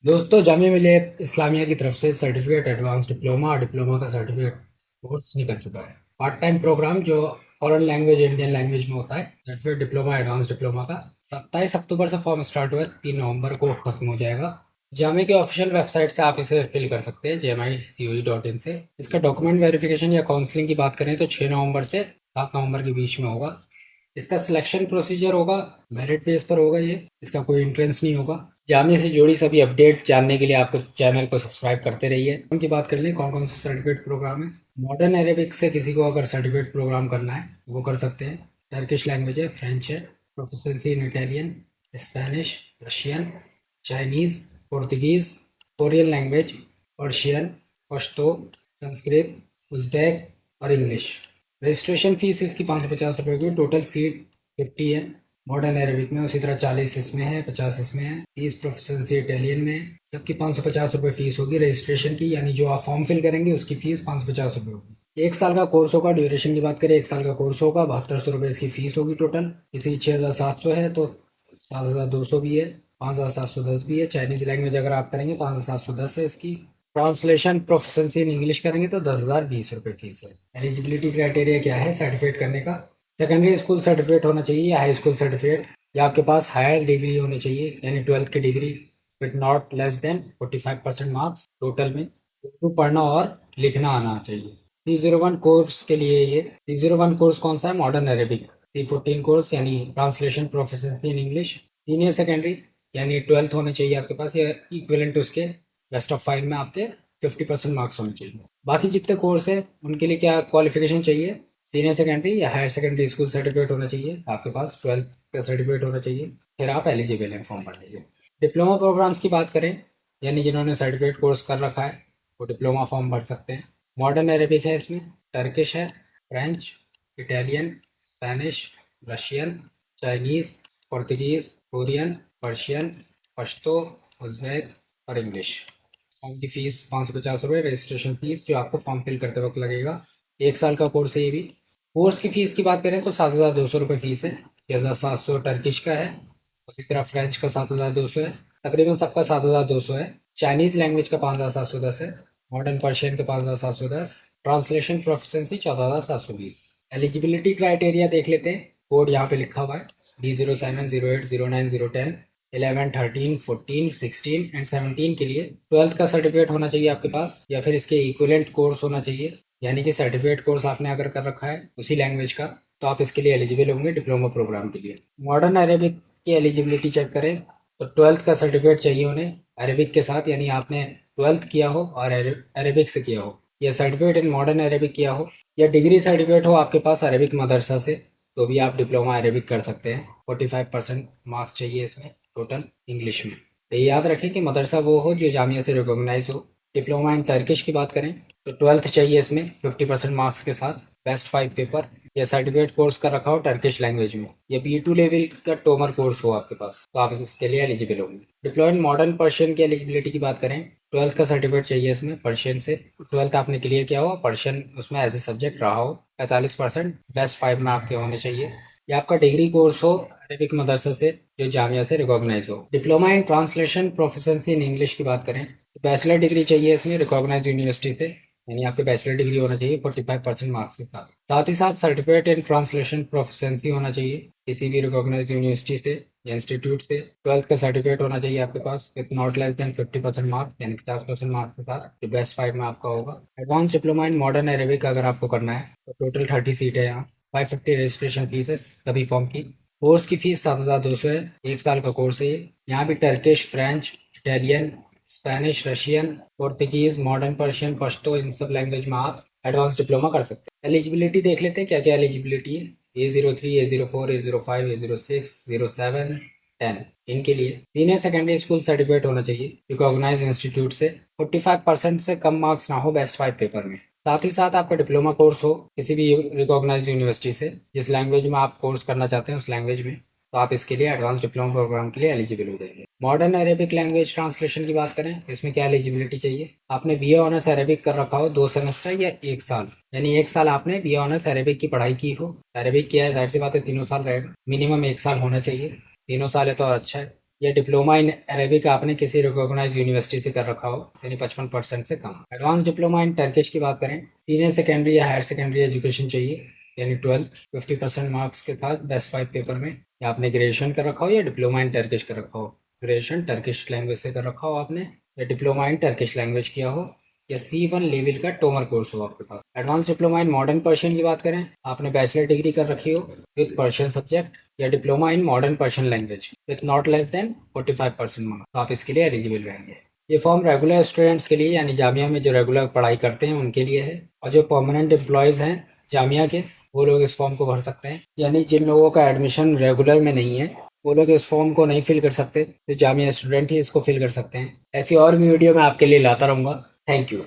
दोस्तों जामिया मिलिया इस्लामिया की तरफ से सर्टिफिकेट एडवांस डिप्लोमा और डिप्लोमा का सर्टिफिकेट कोर्स निकल चुका है। पार्ट टाइम प्रोग्राम जो फॉरेन लैंग्वेज इंडियन लैंग्वेज में होता है, सर्टिफिकेट डिप्लोमा एडवांस डिप्लोमा का 27 अक्टूबर से फॉर्म स्टार्ट हुआ है, 3 नवंबर को खत्म हो जाएगा। जामिया की ऑफिशियल वेबसाइट से आप इसे फिल कर सकते हैं, jmicoe.in से। इसका डॉक्यूमेंट वेरिफिकेशन या काउंसलिंग की बात करें तो 6 नवंबर से 7 नवंबर के बीच में होगा। इसका सिलेक्शन प्रोसीजर होगा, मेरिट बेस पर होगा ये, इसका कोई एंट्रेंस नहीं होगा। जामिया से जुड़ी सभी अपडेट जानने के लिए आपको चैनल को सब्सक्राइब करते रहिए। उनकी बात कर लें कौन कौन से सर्टिफिकेट प्रोग्राम है। मॉडर्न अरेबिक से किसी को अगर सर्टिफिकेट प्रोग्राम करना है वो कर सकते हैं। टर्किश लैंग्वेज है, फ्रेंच है, प्रोफिशिएंसी इन Italian, Spanish, Russian, Chinese, Portuguese, Korean language, Persian, Pashto, Sanskrit, Uzbek और इंग्लिश। रजिस्ट्रेशन फीस इसकी 550 रुपये की, टोटल सीट 50 है मॉडर्न अरेबिक में, उसी तरह 40 इसमें है, 50 इसमें है, 30 प्रोफिशिएंसी इटालियन में है। सबकी 550 रुपये फीस होगी रजिस्ट्रेशन की, यानी जो आप फॉर्म फिल करेंगे उसकी फीस 550 रुपये होगी। 1 साल का कोर्स होगा। ड्यूरेशन की बात करें, 1 साल का कोर्स होगा, 7200 रुपये इसकी फीस होगी टोटल। किसी की 6700 है तो 7200 भी है, 5710 भी है। चाइनीज़ लैंग्वेज अगर आप करेंगे 5710 है इसकी। ट्रांसलेशन प्रोफिशिएंसी इन इंग्लिश करेंगे तो 10,020 रुपये फीस है। एलिजिबिलिटी क्राइटेरिया क्या है सर्टिफिकेट करने का? सेकेंडरी स्कूल सर्टिफिकेट होना चाहिए या हाई स्कूल सर्टिफिकेट, या आपके पास हायर डिग्री होनी चाहिए यानी 12th की degree with not less than 45% marks total में। उर्दू पढ़ना और लिखना आना चाहिए। C01 कोर्स के लिए ये C01 कोर्स कौन सा है? Modern Arabic. C14 कोर्स यानी translation proficiency in English. Senior secondary यानी 12th होने चाहिए आपके पास, या इक्विवेलेंट उसके बेस्ट ऑफ 5 में आपके 50% मार्क्स होने चाहिए। बाकी जितने कोर्स है उनके लिए क्या क्वालिफिकेशन चाहिए? सीनियर सेकेंडरी या हायर सेकेंडरी स्कूल सर्टिफिकेट होना चाहिए आपके पास, 12th का सर्टिफिकेट होना चाहिए, फिर आप एलिजिबल हैं फॉर्म भरने के। डिप्लोमा प्रोग्राम्स की बात करें, यानी जिन्होंने सर्टिफिकेट कोर्स कर रखा है वो डिप्लोमा फॉर्म भर सकते हैं। मॉडर्न अरेबिक है, इसमें टर्किश है, French, Italian, Spanish, Russian, Chinese, Portuguese, Korean, Persian, Pashto, Uzbek और इंग्लिश। फॉर्म की फ़ीस 550 रुपये, रजिस्ट्रेशन फ़ीस जो आपको फॉर्म फिल करते वक्त लगेगा। 1 साल का कोर्स है ये भी। कोर्स की फ़ीस की बात करें तो 7,200 रुपये फ़ीस है। 6,700 टर्किश का है, उसी तरह फ्रेंच का 7,200 है, तकरीबन सबका 7,200 है। चाइनीज़ लैंग्वेज का 5,710 है, मॉडर्न पर्शियन का 5,710, ट्रांसलेशन प्रोफिशिएंसी 14,720। एलिजिबिलिटी क्राइटेरिया देख लेते हैं, कोड यहाँ पे लिखा हुआ है D07080910 11 13 14 16 एंड 17 के लिए 12th का सर्टिफिकेट होना चाहिए आपके पास, या फिर इसके इक्विवेलेंट कोर्स होना चाहिए, यानी कि सर्टिफिकेट कोर्स आपने अगर कर रखा है उसी लैंग्वेज का तो आप इसके लिए एलिजिबल होंगे डिप्लोमा प्रोग्राम के लिए। मॉडर्न अरेबिक की एलिजिबिलिटी चेक करें तो 12th का सर्टिफिकेट चाहिए उन्हें अरेबिक के साथ, यानी आपने 12th किया हो और अरेबिक से किया हो, या सर्टिफिकेट इन मॉडर्न अरेबिक किया हो, या डिग्री सर्टिफिकेट हो आपके पास अरेबिक मदरसा से, तो भी आप डिप्लोमा अरेबिक कर सकते हैं। 45% मार्क्स चाहिए इसमें टोटल इंग्लिश में। तो ये याद रखें कि मदरसा वो हो जो जामिया से रिकॉग्नाइज हो। डिप्लोमा इन टर्किश की बात करें तो 12th चाहिए इसमें 50% मार्क्स के साथ, बेस्ट 5 पेपर, या सर्टिफिकेट कोर्स कर रखा हो टर्किश लैंग्वेज में, या B2 लेवल का टोमर कोर्स हो आपके पास तो आप इसके लिए एलिजिबल होंगे। डिप्लोमा इन मॉडर्न पर्शियन की एलिजिबिलिटी की बात करें, 12th का सर्टिफिकेट चाहिए इसमें पर्शियन से। 12th आपने क्लियर किया हो, पर्शियन उसमें एज ए सब्जेक्ट रहा हो, 45% बेस्ट 5 में आपके होने चाहिए, या आपका डिग्री कोर्स हो अरेबिक मदरसा से जो जामिया से रिकॉग्नाइज हो। Diploma in translation proficiency in English की बात करें तो बैचलर डिग्री चाहिए इसमें रिकॉग्नाइज यूनिवर्सिटी से, यानी आपके बैचलर डिग्री होना चाहिए 45% मार्क्स के साथ। साथ ही साथ सर्टिफिकेट इन ट्रांसलेशन प्रोफिशिएंसी होना चाहिए किसी भी रिकॉग्नाइज यूनिवर्सिटी से या इंस्टीट्यूट से। 12th का सर्टिफिकेट होना चाहिए आपके पास with not less than 50% marks, यानी 50% मार्क्स के साथ, जो बेस्ट 5 में आपका होगा। Advance diploma in modern Arabic अगर आपको करना है तो टोटल 30 सीट है यहाँ, 550 रजिस्ट्रेशन फीस है सभी फॉर्म की। कोर्स की फीस 7,200 है, 1 साल का कोर्स है ये। यहाँ भी Turkish, French, Italian, Spanish, Russian, Portuguese, modern Persian, Pashto, इन सब लैंग्वेज में आप एडवांस डिप्लोमा कर सकते हैं। एलिजिबिलिटी देख लेते हैं क्या क्या एलिजिबिलिटी है। A03, A04, A05, A06, 07, 10 इनके लिए सीनियर सेकेंडरी स्कूल सर्टिफिकेट होना चाहिए रिकॉग्नाइज इंस्टीट्यूट से। 45% से कम मार्क्स ना हो बेस्ट 5 पेपर में। साथ ही साथ आपका डिप्लोमा कोर्स हो किसी भी रिकॉग्नाइज यूनिवर्सिटी से, जिस लैंग्वेज में आप कोर्स करना चाहते हैं उस लैंग्वेज में, तो आप इसके लिए एडवांस डिप्लोमा प्रोग्राम के लिए एलिजिबल हो जाएंगे। मॉडर्न अरेबिक लैंग्वेज ट्रांसलेशन की बात करें, इसमें क्या एलिजिबिलिटी चाहिए? आपने BA ऑनर्स अरेबिक कर रखा हो 2 सेमेस्टर या 1 साल, यानी 1 साल आपने BA ऑनर्स अरेबिक की पढ़ाई की हो। अरेबिक किया है, जाहिर सी बात है 3 साल रहेगा, मिनिमम 1 साल होना चाहिए। 3 साल है तो अच्छा है। या डिप्लोमा इन अरेबिक आपने किसी रिकॉग्नाइज यूनिवर्सिटी से कर रखा हो, यानी 55% से कम। एडवांस डिप्लोमा इन टर्किश की बात करें, सीनियर सेकेंडरी या हायर सेकेंडरी एजुकेशन चाहिए, यानी 12 50% मार्क्स के साथ बेस्ट 5 पेपर में, या आपने ग्रेजुएशन कर रखा हो या डिप्लोमा इन टर्किश कर रखा हो। ग्रेजुएशन टर्किश लैंग्वेज से कर रखा हो आपने, या डिप्लोमा इन टर्किश लैंग्वेज किया हो, या C1 लेवल का टोमर कोर्स हो आपके पास। Advance diploma in modern Persian की बात करें, आपने बैचलर डिग्री कर रखी हो विद पर्शियन सब्जेक्ट, या diploma in modern Persian language with not less than 45% marks, तो आप इसके लिए एलिजिबल रहेंगे। ये फॉर्म रेगुलर स्टूडेंट्स के लिए, यानी जामिया में जो रेगुलर पढ़ाई करते हैं उनके लिए है, और जो परमानेंट एम्प्लॉयज़ हैं जामिया के वो लोग इस फॉर्म को भर सकते हैं। यानी जिन लोगों का एडमिशन रेगुलर में नहीं है वो लोग इस फॉर्म को नहीं फिल कर सकते, तो जामिया स्टूडेंट ही इसको फिल कर सकते हैं। ऐसी और भी वीडियो मैं आपके लिए लाता रहूँगा। Thank you.